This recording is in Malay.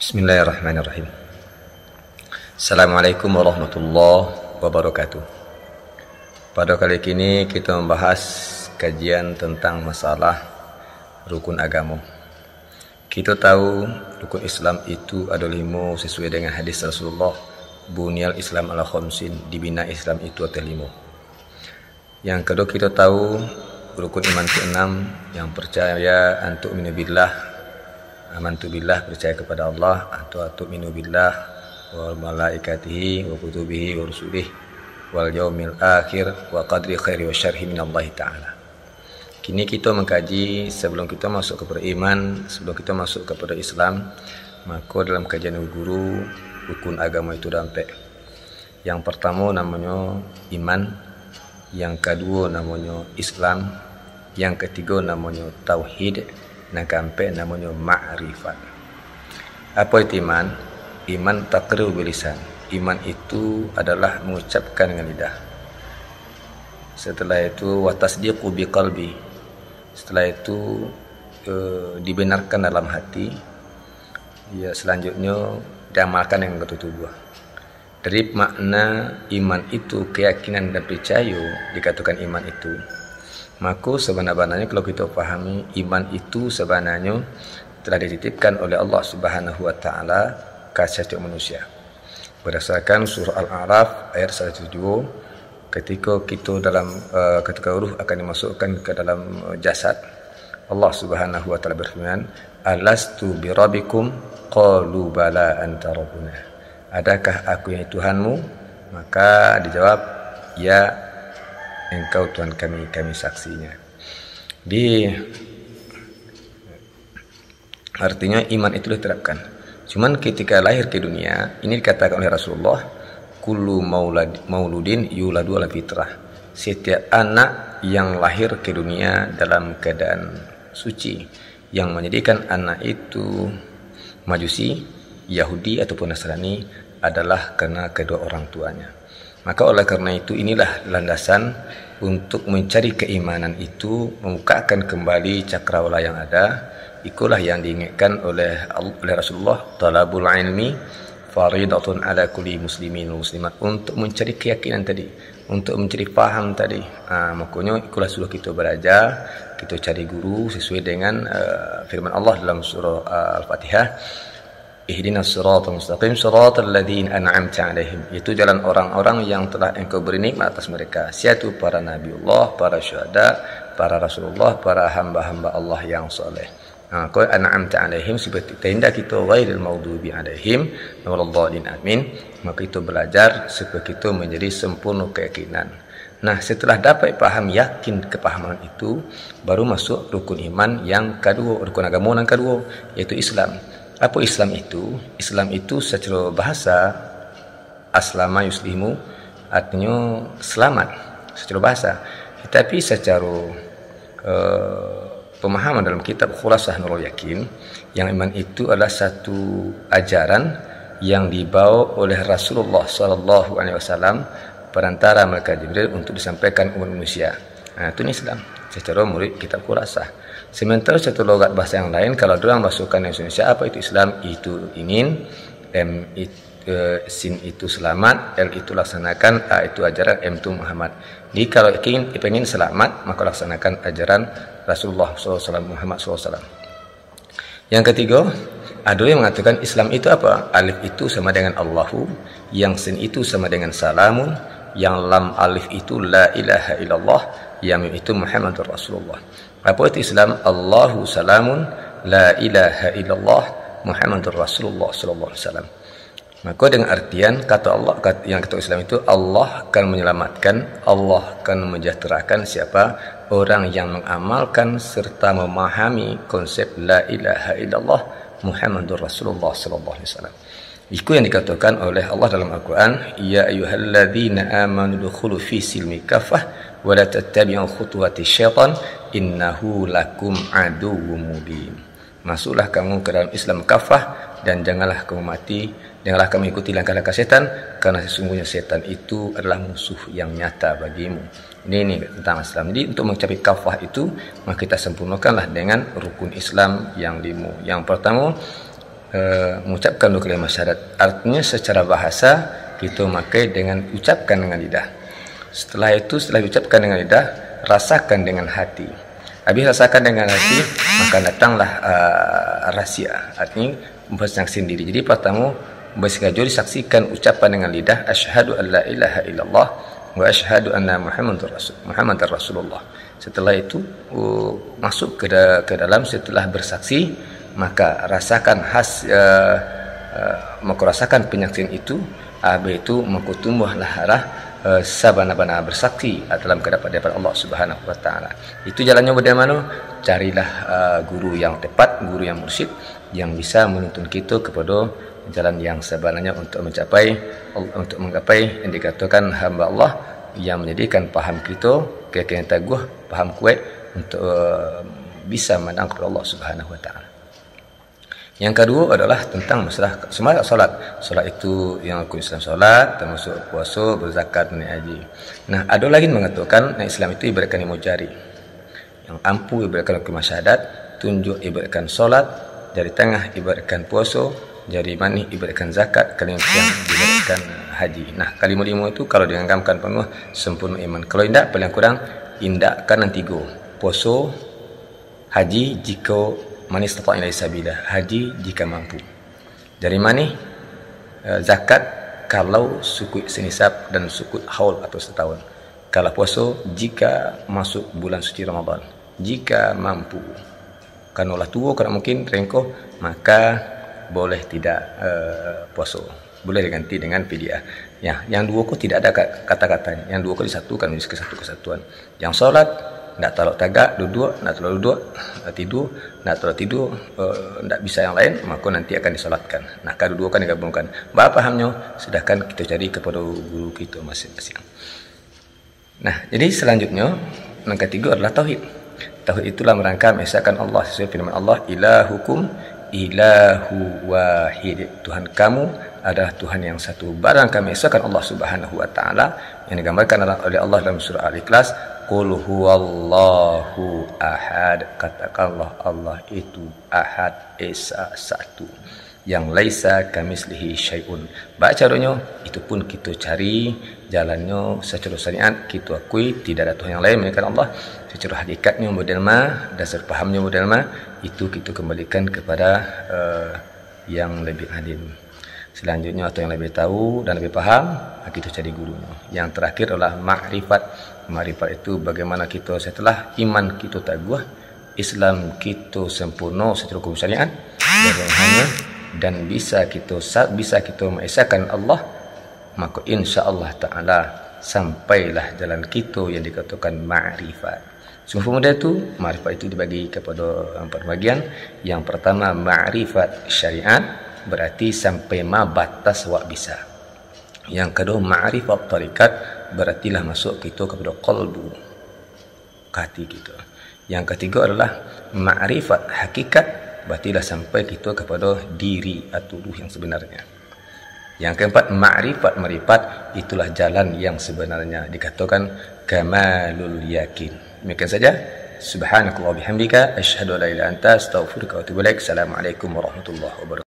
Bismillahirrahmanirrahim. Assalamualaikum warahmatullahi wabarakatuh. Pada kali ini kita membahas kajian tentang masalah rukun agama. Kita tahu rukun Islam itu ada 5 sesuai dengan hadis Rasulullah. Bunyal Islam ala khamsin, dibina Islam itu atas 5. Yang kedua kita tahu rukun iman ke-6 yang percaya antuk minabillah, amantu billah, percaya kepada Allah, atau minu billah wa malaikatihi wa kutubihi wa rusulihi wal yaumil akhir wa qadri khairi wa syarhi minallahi ta'ala. Kini kita mengkaji sebelum kita masuk kepada iman, sebelum kita masuk kepada Islam, maka dalam kajian guru rukun agama itu ada 4. Yang pertama namanya iman, yang kedua namanya Islam, yang ketiga namanya tauhid, yang keempat namanya ma'rifat. Apa itu iman? Iman taqrir bilisan. Iman itu adalah mengucapkan dengan lidah. Setelah itu wa tasdiqu biqalbi. Setelah itu dibenarkan dalam hati. Ya, selanjutnya diamalkan dengan tubuh. Dari makna iman itu keyakinan dan percaya dikatakan iman itu. Maka sebenarnya kalau kita pahami iman itu sebenarnya telah dititipkan oleh Allah Subhanahu wa taala ke setiap manusia. Berdasarkan surah Al-A'raf ayat 172, ketika kita dalam ketika ruh akan dimasukkan ke dalam jasad, Allah Subhanahu wa taala berfirman, "Alastu birabbikum qalu bala anta rabbuna." Adakah aku yang Tuhanmu? Maka dijawab, ya, engkau Tuhan kami, kami saksinya. Artinya iman itu diterapkan. Cuman ketika lahir ke dunia, ini dikatakan oleh Rasulullah, kullu mauludin yuladu ala fitrah. Setiap anak yang lahir ke dunia dalam keadaan suci, yang menjadikan anak itu Majusi, Yahudi ataupun Nasrani adalah karena kedua orang tuanya. Maka oleh karena itu inilah landasan untuk mencari keimanan itu, membukakan kembali cakrawala yang ada. Itulah yang diingatkan oleh Rasulullah, talabul ilmi faridatun ala kulli muslimin muslimat, untuk mencari keyakinan tadi, untuk mencari paham tadi. Makanya itulah sudah kita belajar, kita cari guru sesuai dengan firman Allah dalam surah Al-Fatihah, ihdinas siratal mustaqim siratal ladzina an'amta 'alaihim, itu jalan orang-orang yang telah engkau beri nikmat atas mereka, yaitu para nabiullah, para syuhada, para rasulullah, para hamba-hamba Allah yang soleh. Kau an'amta 'alaihim, seperti tanda kita ghairil maghdubi 'alaihim waladdallin, amin. Maka itu belajar supaya kita menjadi sempurna keyakinan. Nah, setelah dapat paham, yakin kepahaman itu, baru masuk rukun iman yang kedua, rukun agama yang kedua, yaitu Islam. Apa Islam itu? Islam itu secara bahasa aslama yuslimu, artinya selamat secara bahasa. Tetapi secara pemahaman dalam kitab Khulasah Nurul Yakin, yang iman itu adalah satu ajaran yang dibawa oleh Rasulullah SAW perantara malaikat Jibril untuk disampaikan umat manusia. Itu Islam secara murid kitab Khulasah. Sementara satu logat bahasa yang lain, kalau orang masukkan yang Indonesia, apa itu Islam? Itu ingin, sin itu selamat, L itu laksanakan, A itu ajaran, M itu Muhammad. Jadi kalau ingin selamat, maka laksanakan ajaran Rasulullah SAW, Muhammad SAW. Yang ketiga, ada yang mengatakan Islam itu apa? Alif itu sama dengan Allahu, yang sin itu sama dengan salamun, yang lam alif itu la ilaha illallah, yang mim itu Muhammadur Rasulullah. Apa itu Islam? Allahu salamun, la ilaha illallah, Muhammadur Rasulullah sallallahu alaihi wasallam. Maka dengan artian kata Allah, yang kata Islam itu, Allah akan menyelamatkan, Allah akan mensejahterakan siapa? Orang yang mengamalkan serta memahami konsep la ilaha illallah, Muhammadur Rasulullah sallallahu alaihi wasallam. Itu yang dikatakan oleh Allah dalam Al-Quran, ya ayyuhalladzina amanu dukhulu fi silmi kafah wa la tattabi'u khutuwati syaitan innahu lakum aduwwum mubin. Masuklah kamu ke dalam Islam kafah dan janganlah kamu mengikuti langkah-langkah setan, karena sesungguhnya setan itu adalah musuh yang nyata bagimu. Ini tentang Islam. Jadi untuk mencapai kafah itu, maka kita sempurnakanlah dengan rukun Islam yang 5. Yang pertama, mengucapkan dua kalimat syahadat. Artinya secara bahasa kita memakai dengan ucapkan dengan lidah. Setelah itu, setelah ucapkan dengan lidah, rasakan dengan hati. Habis rasakan dengan hati, maka datanglah rahsia. Artinya bersaksi sendiri. Jadi pertama bersengaja disaksikan ucapan dengan lidah, asyhadu an la ilaha illallah wa asyhadu anna Muhammadar Rasulullah. Setelah itu masuk ke dalam, setelah bersaksi, maka rasakan maka rasakan penyaksian itu. Habis itu maka tumbuhlah arah sabana-bana bersaksi dalam kedapat Allah Subhanahu wa taala. Itu jalannya bagaimana? Carilah guru yang tepat, guru yang mursyid yang bisa menuntun kita kepada jalan yang sebenarnya untuk menggapai yang dikatakan hamba Allah, yang menjadikan paham kita keyakinan teguh, paham kuat untuk bisa menang kepada Allah Subhanahu wa taala. Yang kedua adalah tentang masalah semangat solat. Solat itu yang rukun Islam solat, termasuk puasa, berzakat, menaik haji. Nah, ada lagi mengatakan Islam itu ibaratkan lima jari. Yang ampu ibaratkan rukun syahadat, tunjuk ibaratkan solat, jari tengah ibaratkan puasa, jari manis ibaratkan zakat, kalimat siang ibaratkan haji. Nah, kalimat lima itu kalau digenggamkan penuh sempurna iman. Kalau tidak, paling kurang indahkan nanti go. Puasa, haji jika manis tata ilai sabila, haji jika mampu. Dari manis zakat kalau sukut senisab dan sukut haul atau setahun. Kalau puasa jika masuk bulan suci Ramadan, jika mampu. Kalau lah tua, kalau mungkin rengkoh, maka boleh tidak puasa. Boleh diganti dengan fidyah. Ya, yang dua kok tidak ada kata-katanya. Yang dua kok disatukan menjadi kesatuan. Yang solat nak taruh tagak, duduk, nak taruh duduk, tidur, nak taruh tidur, tak bisa yang lain, maka nanti akan disolatkan. Nah, kedua-dua kan digabungkan. Apa pahamnya? Sedangkan kita cari kepada guru kita masing-masing. Nah, jadi selanjutnya, yang ketiga adalah tauhid. Tauhid itulah merangka mengesahkan Allah sesuai firman Allah, ilahukum ilahu wahid. Tuhan kamu adalah Tuhan yang satu. Barang kami esahkan Allah Subhanahu wa taala yang digambarkan oleh Allah dalam surah Al-Ikhlas, qul huwallahu ahad. Katakanlah Allah itu ahad, esa, satu, yang laisa kamislihi syai'un. Caranya itu pun kita cari jalannya secara syariat, kita akui tidak ada Tuhan yang lain melainkan Allah. Secara hakikatnya model ma, dasar pahamnya model ma, itu kita kembalikan kepada yang lebih alim. Selanjutnya atau yang lebih tahu dan lebih paham, kita cari gurunya. Yang terakhir adalah ma'rifat. Ma'rifat itu bagaimana kita setelah iman kita teguh, Islam kita sempurna secara hukum syariat dan bisa kita mengesahkan Allah, maka insya-Allah taala sampailah jalan kita yang dikatakan ma'rifat. Sungguh mudah itu. Ma'rifat itu dibagi kepada empat bagian. Yang pertama ma'rifat syariat, berarti sampai batas wak bisa. Yang kedua ma'rifat tarikat, berartilah masuk kita kepada qalbu, hati kita. Yang ketiga adalah ma'rifat hakikat, berartilah sampai kita kepada diri atau ruh yang sebenarnya. Yang keempat ma'rifat, itulah jalan yang sebenarnya, dikatakan kamalul yakin. Demikian saja. Subhanakallah bihamdika asyhadu an la ilaha illa anta astaghfiruka wa atubu ilaik. Assalamualaikum warahmatullahi wabarakatuh.